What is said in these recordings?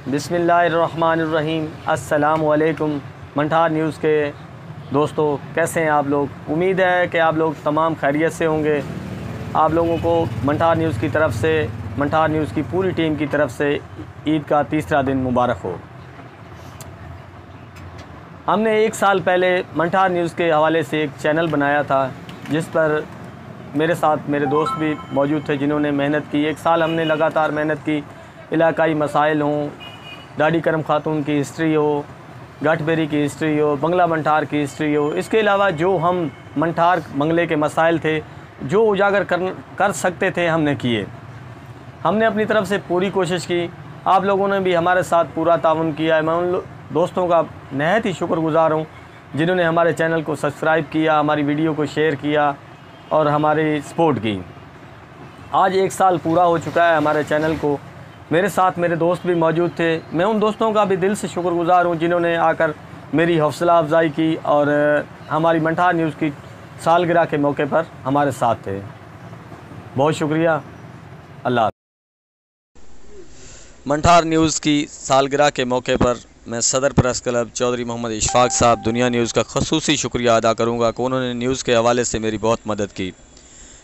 बिस्मिल्लाहिर्रहमानिर्रहीम। अस्सलामुअलैकुम मंठार न्यूज़ के दोस्तों, कैसे हैं आप लोग? उम्मीद है कि आप लोग तमाम खैरियत से होंगे। आप लोगों को मंठार न्यूज़ की तरफ से, मंठार न्यूज़ की पूरी टीम की तरफ से ईद का तीसरा दिन मुबारक हो। हमने एक साल पहले मंठार न्यूज़ के हवाले से एक चैनल बनाया था, जिस पर मेरे साथ मेरे दोस्त भी मौजूद थे जिन्होंने मेहनत की। एक साल हमने लगातार मेहनत की। इलाकाई मसाइल हों, डाडी करम खातून की हिस्ट्री हो, गठबेरी की हिस्ट्री हो, बंगला मंठार की हिस्ट्री हो, इसके अलावा जो हम मंठार बंगले के मसाइल थे जो उजागर कर सकते थे हमने किए। हमने अपनी तरफ से पूरी कोशिश की। आप लोगों ने भी हमारे साथ पूरा ताउन किया है। मैं उन दोस्तों का नहायत ही शुक्रगुज़ार हूँ जिन्होंने हमारे चैनल को सब्सक्राइब किया, हमारी वीडियो को शेयर किया और हमारी सपोर्ट की। आज एक साल पूरा हो चुका है हमारे चैनल को। मेरे साथ मेरे दोस्त भी मौजूद थे। मैं उन दोस्तों का भी दिल से शुक्रगुज़ार हूँ जिन्होंने आकर मेरी हौसला अफजाई की और हमारी मंठार न्यूज़ की सालगिरह के मौके पर हमारे साथ थे। बहुत शुक्रिया। अल्लाह। मंठार न्यूज़ की सालगिरह के मौके पर मैं सदर प्रेस क्लब चौधरी मोहम्मद इशफाक साहब दुनिया न्यूज़ का खसूसी शुक्रिया अदा करूँगा कि उन्होंने न्यूज़ के हवाले से मेरी बहुत मदद की।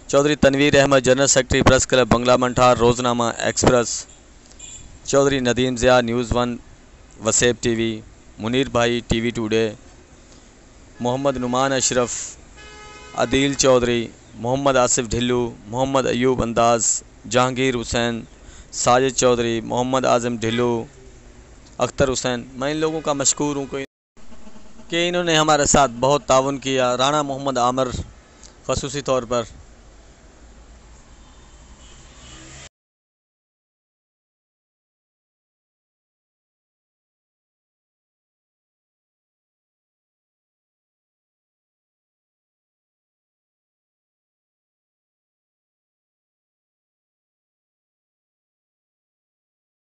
Chaudhary Tanveer Ahmed general secretary press club Bangla Manthar, Roznama express, Chaudhary Nadeem Zia news 1 Waseb TV, Munir Bhai TV today, Mohammad Noman Ashraf, Adeel Chaudhary, Mohammad Asif Dhillu, Mohammad Ayub Andaz, Jahangir Hussain, Sajid Chaudhary, Mohammad आज़म ढिल्लू, अख्तर हुसैन। मैं इन लोगों का मशकूर हूँ कि इन्होंने हमारे साथ बहुत ताउन किया। राणा मोहम्मद आमर खसूसी तौर पर